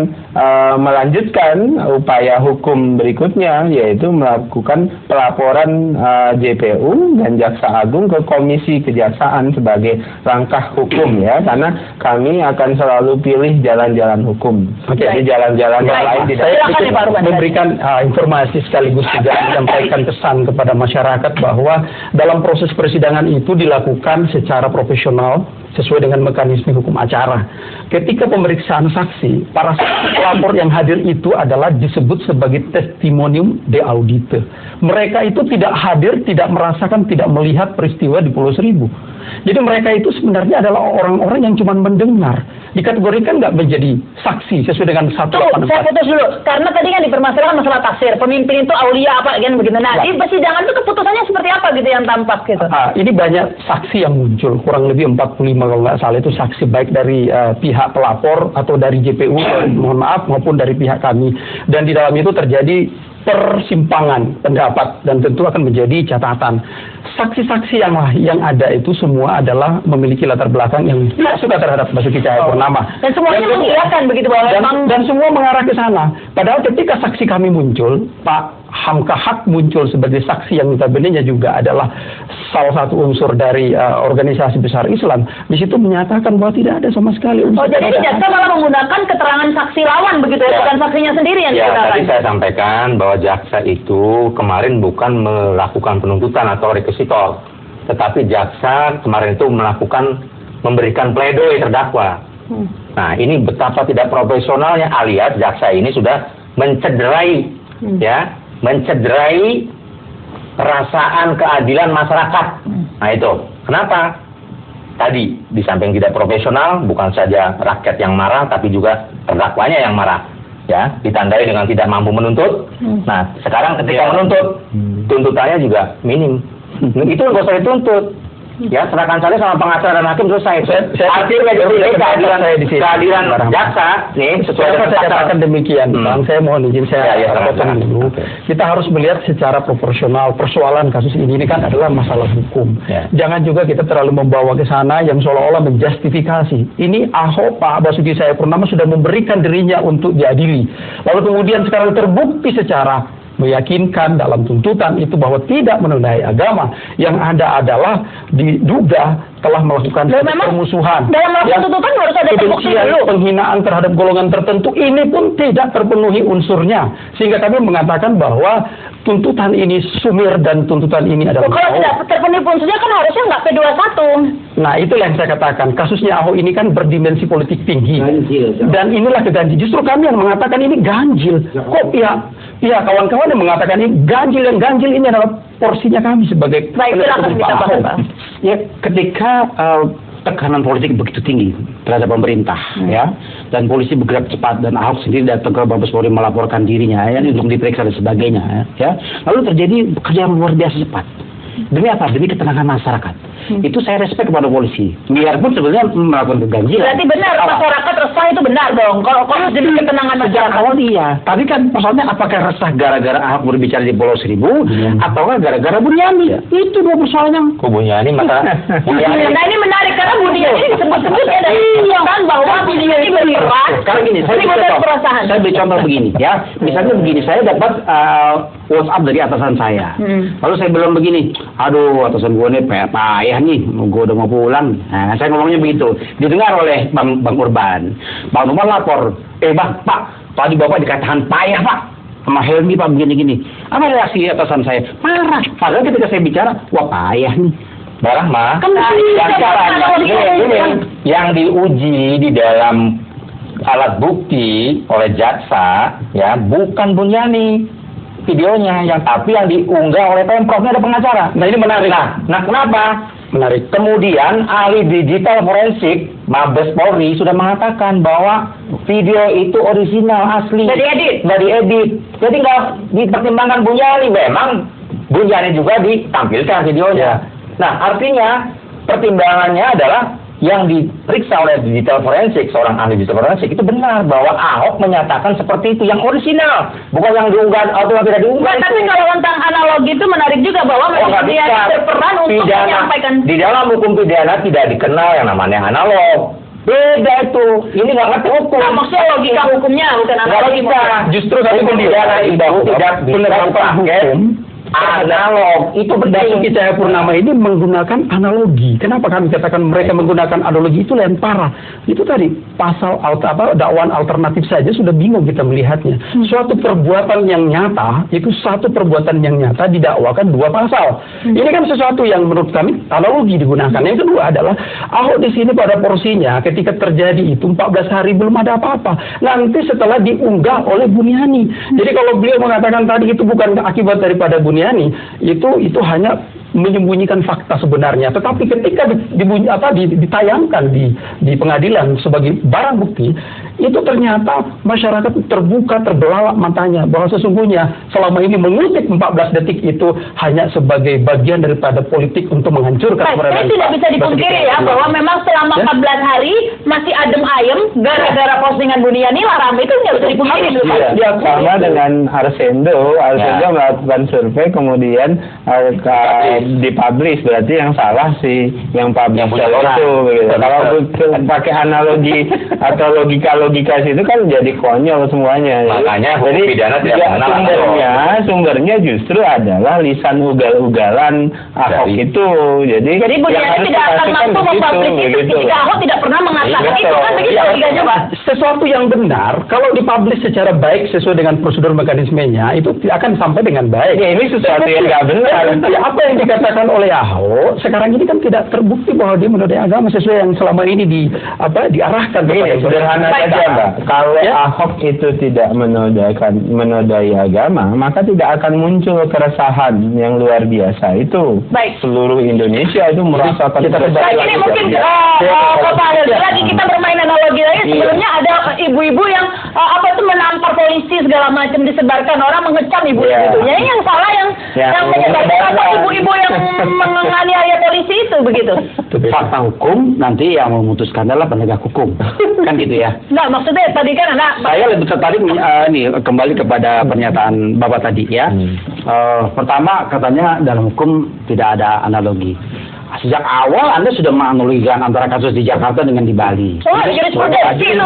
melanjutkan upaya hukum berikutnya, yaitu melakukan pelaporan JPU dan Jaksa Agung ke Komisi Kejaksaan sebagai langkah hukum ya, karena kami akan selalu pilih jalan-jalan hukum. Jadi jalan-jalan yang lain tidak. Saya memberikan informasi sekaligus juga menyampaikan pesan kepada masyarakat bahwa dalam proses persidangan itu dilakukan secara profesional sesuai dengan mekanisme hukum acara. Ketika pemeriksaan saksi, para pelapor yang hadir itu adalah disebut sebagai testimonium de audite. Mereka itu tidak hadir, tidak merasakan, tidak melihat peristiwa di Pulau Seribu. Jadi mereka itu sebenarnya adalah orang-orang yang cuma mendengar. Dikategorikan nggak menjadi saksi sesuai dengan 184. Saya putus dulu, karena tadi kan dipermasalahkan masalah tafsir. Pemimpin itu aulia apa kan begitu. Nah, di persidangan itu keputusannya seperti apa gitu yang tampak gitu. Ini banyak saksi yang muncul, kurang lebih 45 kalau nggak salah itu saksi baik dari pihak pelapor atau dari JPU, mohon maaf, maupun dari pihak kami. Dan di dalam itu terjadi persimpangan pendapat dan tentu akan menjadi catatan. Saksi-saksi yang ada itu semua adalah memiliki latar belakang yang tidak suka terhadap Basuki Cahayapurnama. Dan semuanya mengiyakan begitu bahwa dan semua mengarah ke sana. Padahal ketika saksi kami muncul, Pak Hamka Haq muncul sebagai saksi yang notabene juga adalah salah satu unsur dari organisasi besar Islam. Di situ menyatakan bahwa tidak ada sama sekali unsur. Jadi jaksa malah menggunakan keterangan saksi lawan begitu ya, bukan saksinya sendiri yang digunakan. Tadi saya sampaikan bahwa jaksa itu kemarin bukan melakukan penuntutan atau rekusitor, tetapi jaksa kemarin itu memberikan pledoi terdakwa. Nah, ini betapa tidak profesionalnya, alias jaksa ini sudah mencederai mencederai perasaan keadilan masyarakat. Nah itu, kenapa? Tadi, di samping tidak profesional, bukan saja rakyat yang marah, tapi juga terdakwanya yang marah. Ya, ditandai dengan tidak mampu menuntut. Nah, sekarang ketika menuntut, tuntutannya juga minim. Itu nggak usah dituntut. Ya, serahkan saja sama pengacara dan hakim, selesai. Artinya jadi keadilan jaksa nih sesuai dengan saya katakan demikian. Bang, saya mohon izin saya potong dulu. Kita harus melihat secara proporsional persoalan kasus ini kan adalah masalah hukum. Jangan juga kita terlalu membawa ke sana yang seolah-olah menjustifikasi. Ini Ahok, Pak Basuki Cahayapurnama sudah memberikan dirinya untuk diadili. Lalu kemudian sekarang terbukti secara meyakinkan dalam tuntutan itu bahwa tidak menodai agama. Yang ada adalah diduga telah melakukan permusuhan. Dalam melakukan tuntutan harus ada terbukti dulu. Penghinaan terhadap golongan tertentu ini pun tidak terpenuhi unsurnya. Sehingga kami mengatakan bahwa tuntutan ini sumir dan tuntutan ini adalah kalau tidak terpenuhi unsurnya kan harusnya nggak P21. Nah, itulah yang saya katakan. Kasusnya Ahok ini kan berdimensi politik tinggi. Dan inilah keganjil. Justru kami yang mengatakan ini ganjil. Kok pihak kawan-kawan yang mengatakan ini ganjil, yang ganjil ini adalah porsinya kami sebagai ya, ketika tekanan politik begitu tinggi terhadap pemerintah, ya, dan polisi bergerak cepat dan Ahok sendiri datang ke Mabes Polri melaporkan dirinya, ya, untuk diperiksa dan sebagainya, ya, lalu terjadi kerja yang luar biasa cepat. Demi apa? Demi ketenangan masyarakat. Itu saya respect kepada polisi. Biarpun sebenarnya melakukan keganjilan. Berarti benar, masyarakat resah itu benar dong. Kalau jadi ketenangan masyarakat. Awal iya. Tapi kan persoalannya apakah resah gara-gara Ahok berbicara di Pulau Seribu, ataukah gara-gara Buniani? Itu dua persoalan yang. Kok Buniani masalah? Nah ini menarik karena Buniani disebut-sebut ya dari kan bahwa Buniani berperan. Sekarang gini, saya beri contoh begini, ya. Misalnya begini, saya dapat WhatsApp dari atasan saya. Lalu saya bilang begini, aduh atasan gue nih payah nih, gue udah mau pulang. Nah, saya ngomongnya begitu. Didengar oleh Bang Urban. Bang Urban lapor, Pak, tadi Bapak dikatakan payah Pak sama Helmi Pak begini-gini. Apa reaksi atasan saya? Marah. Padahal ketika saya bicara, wah payah nih. Marah mah. Yang diuji di dalam alat bukti oleh jaksa, ya, bukan Buniani videonya, tapi yang diunggah oleh Pemprovnya ada pengacara. Nah ini menarik. Nah kenapa? Menarik. Kemudian ahli digital forensik Mabes Polri sudah mengatakan bahwa video itu original asli. Nggak diedit. Jadi nggak dipertimbangkan Bunjani. Memang Bunjani juga ditampilkan videonya. Nah, artinya pertimbangannya adalah yang diperiksa oleh digital forensik, seorang ahli digital forensik itu benar bahwa Ahok menyatakan seperti itu yang original, bukan yang diunggah atau yang tidak diunggah. Tapi kalau tentang analogi itu menarik juga bahwa dia berperan untuk menyampaikan. Di dalam hukum pidana tidak dikenal yang namanya analog. Beda itu. Ini nggak ngerti hukum. Nah, maksudnya logika hukumnya bukan analogi. Justru hukum pidana itu tidak penerapan hukum analog. Itu Basuki Cahayapurnama ini menggunakan analogi. Kenapa kami katakan mereka menggunakan analogi itu lain parah? Itu tadi pasal dakwaan alternatif saja sudah bingung kita melihatnya. Suatu perbuatan yang nyata itu satu perbuatan yang nyata didakwakan dua pasal. Ini kan sesuatu yang menurut kami analogi digunakan. Yang kedua adalah Ahok di sini pada porsinya ketika terjadi itu 14 hari belum ada apa-apa. Nanti setelah diunggah oleh Buniani. Jadi kalau beliau mengatakan tadi itu bukan akibat daripada Buniani, itu hanya menyembunyikan fakta sebenarnya. Tetapi ketika ditayangkan di pengadilan sebagai barang bukti, itu ternyata masyarakat terbuka, terbelalak matanya bahwa sesungguhnya selama ini mengutip 14 detik itu hanya sebagai bagian daripada politik untuk menghancurkan keberadaan. Tidak bisa dipungkiri ya bahwa memang selama 14 hari masih adem ayem gara-gara postingan Buniani lah ramai itu nggak bisa dipungkiri. Ya, sama dengan Arsendo melakukan survei kemudian dipublish, berarti yang salah si yang publish itu begitu. Kalau pakai analogi atau logika situ kan jadi konyol semuanya. Makanya hukum pidana tidak mengenal sumbernya justru adalah lisan ugal-ugalan Ahok itu. Jadi Buniani tidak akan mampu mempublish itu jika Ahok tidak pernah mengatakan itu kan begitu logikanya, Pak. Sesuatu yang benar kalau dipublish secara baik sesuai dengan prosedur mekanismenya itu akan sampai dengan baik. Ya, ini sesuatu yang nggak benar. Apa yang dikatakan oleh Ahok sekarang ini kan tidak terbukti bahwa dia menodai agama sesuai yang selama ini diarahkan. Sederhana saja, Mbak. Kalau Ahok itu tidak menodai agama, maka tidak akan muncul keresahan yang luar biasa itu. Baik. Seluruh Indonesia itu merasakan. Ini mungkin lagi kita bermain analogi lagi. Sebelumnya ada ibu-ibu yang menampar polisi segala macam disebarkan, orang mengecam ibu-ibu. Ya ini yang salah yang menyebarkan ibu-ibu yang menganiaya polisi itu begitu. Fakta hukum nanti yang memutuskan adalah penegak hukum. Kan gitu ya. Nah, maksudnya tadi kan saya lebih tertarik kembali kepada pernyataan Bapak tadi ya. Pertama katanya dalam hukum tidak ada analogi. Sejak awal Anda sudah menganalogikan antara kasus di Jakarta dengan di Bali. Jurisprudensi itu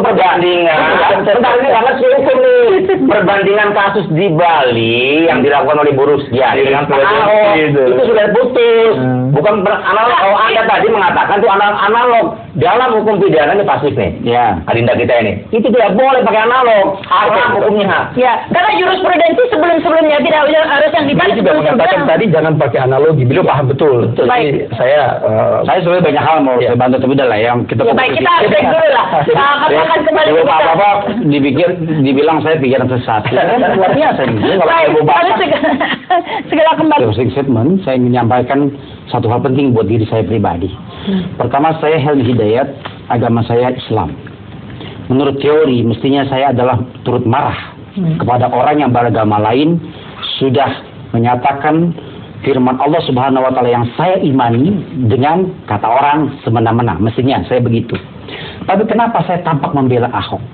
perbandingan. Sebentar ini karena hukum nih. Perbandingan kasus di Bali yang dilakukan oleh Bu Rusdiani dengan Pak Ahok itu sudah putus. Bukan analog. Kalau Anda tadi mengatakan itu analog. Dalam hukum pidana ini pasif nih. Ya, Adinda kita ini. Itu tidak boleh pakai analog. Haram hukumnya. Ya, karena jurisprudensi sebelum-sebelumnya tidak harus yang dibalik. Juga mengatakan tadi jangan pakai analogi. Beliau paham betul. Jadi saya sebenarnya banyak hal mau saya bantu tapi udah lah yang kita baik kita break dulu lah. Kami akan kembali ke apa dibilang saya pikiran sesat. Luar biasa ini. Segala kembali. Closing statement saya ingin menyampaikan satu hal penting buat diri saya pribadi. Pertama, saya Helmi Hidayat, agama saya Islam. Menurut teori mestinya saya adalah turut marah kepada orang yang beragama lain sudah menyatakan firman Allah Subhanahu wa taala yang saya imani dengan kata orang semena-mena. Mestinya saya begitu. Tapi kenapa saya tampak membela Ahok?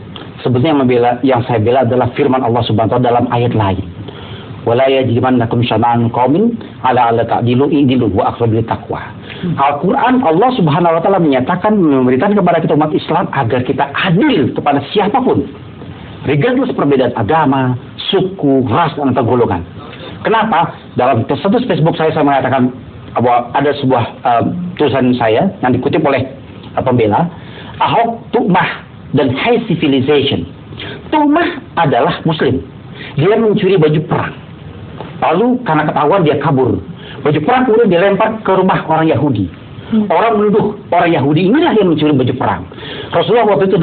Sebetulnya yang saya bela adalah firman Allah Subhanahu wa taala dalam ayat lain. Wala yajrimannakum syana'an qaumin ala alla ta'dilu i'dilu wa aqrabu taqwa. Al-Qur'an Allah Subhanahu wa taala menyatakan memberitakan kepada kita umat Islam agar kita adil kepada siapapun. Regardless perbedaan agama, suku, ras atau golongan. Kenapa? Dalam status Facebook saya mengatakan bahwa ada sebuah tulisan saya yang dikutip oleh pembela Ahok tu'mah dan high civilization. Tu'mah adalah Muslim. Dia mencuri baju perang. Lalu karena ketahuan dia kabur. Baju perang kemudian dilempar ke rumah orang Yahudi. Orang menuduh orang Yahudi inilah yang mencuri baju perang. Rasulullah waktu itu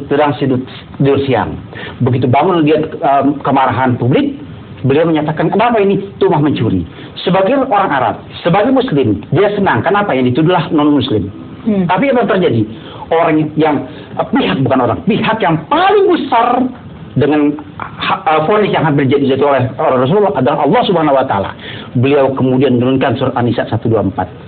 sedang tidur siang. Begitu bangun dia kemarahan publik, Beliau menyatakan, kenapa ini tuduhan mencuri? Sebagai orang Arab, sebagai Muslim, dia senang. Kenapa yang dituduhlah non-Muslim? Tapi apa yang terjadi? Orang yang pihak yang paling besar dengan vonis yang hampir jatuh oleh Rasulullah adalah Allah Subhanahu Wa Taala. Beliau kemudian menurunkan surat An-Nisa 124.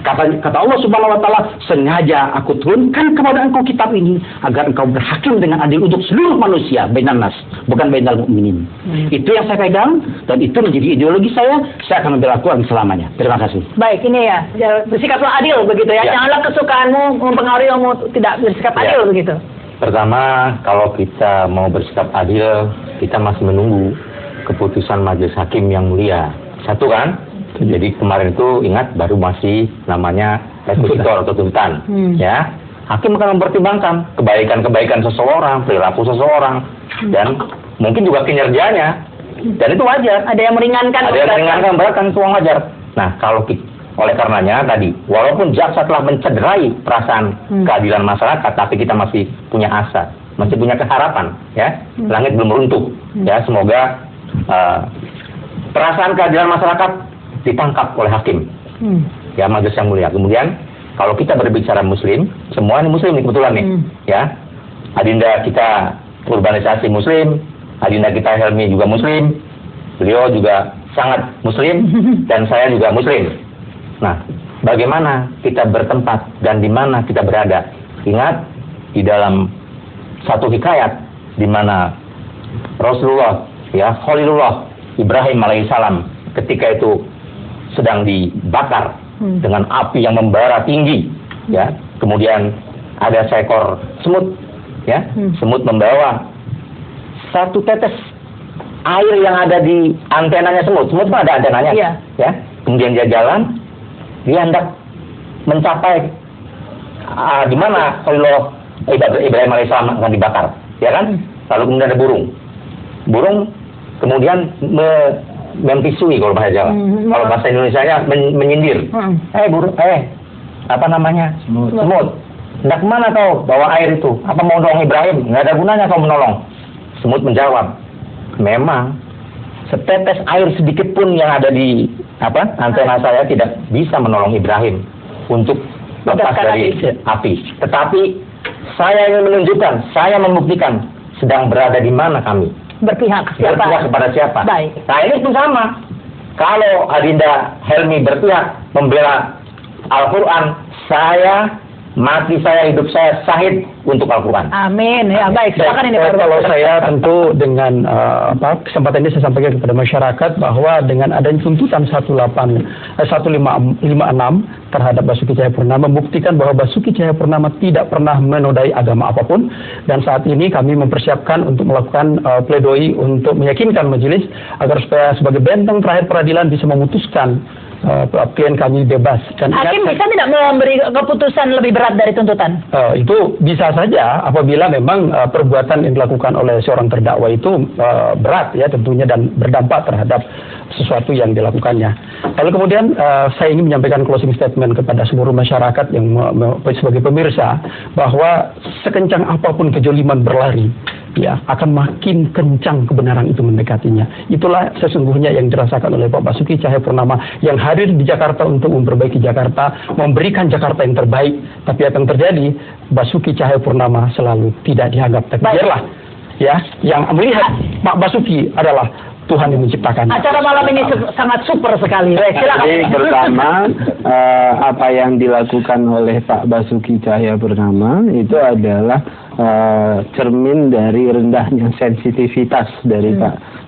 Kata Allah Subhanahu Wa Taala, sengaja aku turunkan kepada engkau kitab ini agar engkau berhakim dengan adil untuk seluruh manusia, bainan nas, bukan bainal mukminin. Itu yang saya pegang dan itu menjadi ideologi saya akan memperlakukan selamanya. Terima kasih. Baik, ini ya bersikaplah adil begitu ya. Janganlah kesukaanmu mempengaruhi kamu tidak bersikap adil begitu. Pertama, kalau kita mau bersikap adil, kita masih menunggu keputusan majelis hakim yang mulia. Satu kan? Jadi kemarin itu ingat baru masih namanya eksekutor atau tuntutan, ya. Hakim akan mempertimbangkan kebaikan-kebaikan seseorang, perilaku seseorang, dan mungkin juga kinerjanya, dan itu wajar. Ada yang meringankan. Ada yang meringankan bahkan itu wajar. Nah, kalau oleh karenanya tadi, walaupun jaksa telah mencederai perasaan keadilan masyarakat, tapi kita masih punya asa, masih punya keharapan, ya. Langit belum runtuh, ya. Semoga perasaan keadilan masyarakat ditangkap oleh hakim, ya, majelis yang mulia. Kemudian kalau kita berbicara Muslim, semua ini Muslim nih kebetulan nih, ya. Adinda kita urbanisasi Muslim, adinda kita Helmi juga Muslim, beliau juga sangat Muslim, dan saya juga Muslim. Nah, bagaimana kita bertempat dan di mana kita berada? Ingat di dalam satu hikayat di mana Rasulullah, ya, Khalilullah Ibrahim alaihissalam ketika itu sedang dibakar dengan api yang membara tinggi, ya. Kemudian ada seekor semut, ya. Semut membawa satu tetes air yang ada di antenanya semut. Semut kan ada antenanya, ya. Kemudian dia jalan, dia hendak mencapai di mana Khalilullah Ibrahim alaihissalam akan dibakar, ya kan? Lalu kemudian ada burung kemudian mempisui kalau bahasa Jawa. Kalau bahasa Indonesianya menyindir. Burung, apa namanya? Semut. Hendak kemana kau bawa air itu? Apa mau nolong Ibrahim? Nggak ada gunanya kau menolong. Semut menjawab, memang setetes air sedikit pun yang ada di antena saya tidak bisa menolong Ibrahim untuk lepas dari api. Tetapi saya ingin menunjukkan, saya membuktikan sedang berada di mana kami. Berpihak kepada siapa? Baik. Nah, ini pun sama. Kalau Adinda Helmi berpihak membela Al-Quran, mati saya, hidup saya sahid untuk Al-Quran. Amin. Ya, baik. Silakan ini Pak. Kalau saya tentu dengan kesempatan ini saya sampaikan kepada masyarakat bahwa dengan adanya tuntutan 1556 terhadap Basuki Cahayapurnama membuktikan bahwa Basuki Cahayapurnama tidak pernah menodai agama apapun, dan saat ini kami mempersiapkan untuk melakukan pledoi untuk meyakinkan majelis agar supaya sebagai benteng terakhir peradilan bisa memutuskan klien kami bebas. Dan hakim bisa tidak memberi keputusan lebih berat dari tuntutan? Itu bisa saja apabila memang perbuatan yang dilakukan oleh seorang terdakwa itu berat, ya, tentunya, dan berdampak terhadap sesuatu yang dilakukannya. Lalu kemudian saya ingin menyampaikan closing statement kepada seluruh masyarakat yang sebagai pemirsa bahwa sekencang apapun kejoliman berlari, ya, akan makin kencang kebenaran itu mendekatinya. Itulah sesungguhnya yang dirasakan oleh Pak Basuki Cahayapurnama yang hadir di Jakarta untuk memperbaiki Jakarta, memberikan Jakarta yang terbaik. Tapi apa yang terjadi, Basuki Cahayapurnama selalu tidak dianggap. Tapi biarlah, ya, yang melihat Pak Basuki adalah Tuhan yang menciptakan. Acara malam ini sangat super sekali. Silakan. Jadi pertama, apa yang dilakukan oleh Pak Basuki Cahayapurnama itu adalah cermin dari rendahnya sensitivitas dari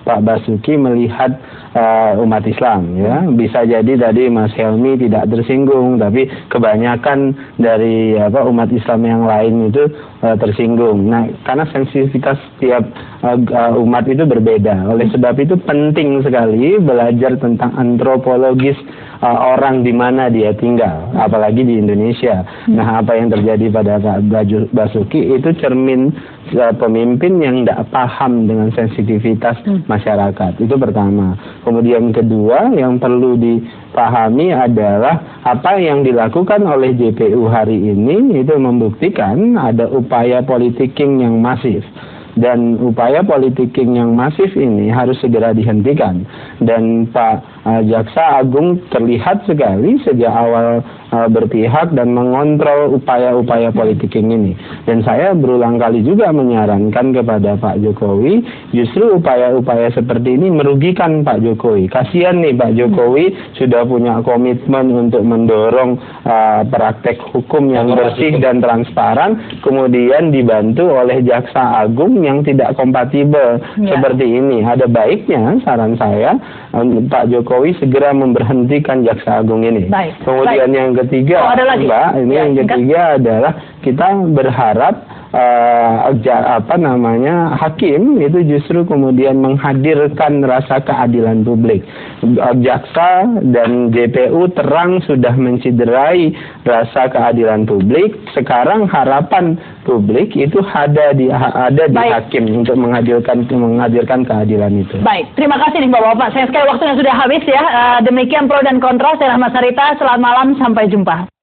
Pak Basuki melihat umat Islam, ya. Bisa jadi tadi Mas Helmi tidak tersinggung, tapi kebanyakan dari umat Islam yang lain itu tersinggung. Nah, karena sensitivitas tiap umat itu berbeda. Oleh sebab itu penting sekali belajar tentang antropologis orang di mana dia tinggal, apalagi di Indonesia. Nah, apa yang terjadi pada Pak Basuki itu cermin pemimpin yang tidak paham dengan sensitivitas masyarakat. Itu pertama. Kemudian kedua yang perlu dipahami adalah apa yang dilakukan oleh JPU hari ini itu membuktikan ada upaya politicking yang masif. dan upaya politicking yang masif ini harus segera dihentikan. Dan Pak Jaksa Agung terlihat sekali sejak awal berpihak dan mengontrol upaya-upaya politicking ini. Dan saya berulang kali juga menyarankan kepada Pak Jokowi, justru upaya-upaya seperti ini merugikan Pak Jokowi. Kasihan nih Pak Jokowi sudah punya komitmen untuk mendorong praktek hukum yang bersih dan transparan, kemudian dibantu oleh Jaksa Agung yang tidak kompatibel seperti ini. Ada baiknya saran saya Pak Jokowi segera memberhentikan Jaksa Agung ini. Kemudian yang ketiga, Mbak, ini yang ketiga adalah kita berharap hakim itu justru kemudian menghadirkan rasa keadilan publik. Jaksa dan JPU terang sudah menciderai rasa keadilan publik. Sekarang harapan publik itu ada di hakim untuk menghadirkan keadilan itu. Baik, terima kasih nih Bapak-bapak. Sayang sekali waktunya sudah habis ya. Demikian pro dan kontra. Saya Rahma Sarita. Selamat malam, sampai jumpa.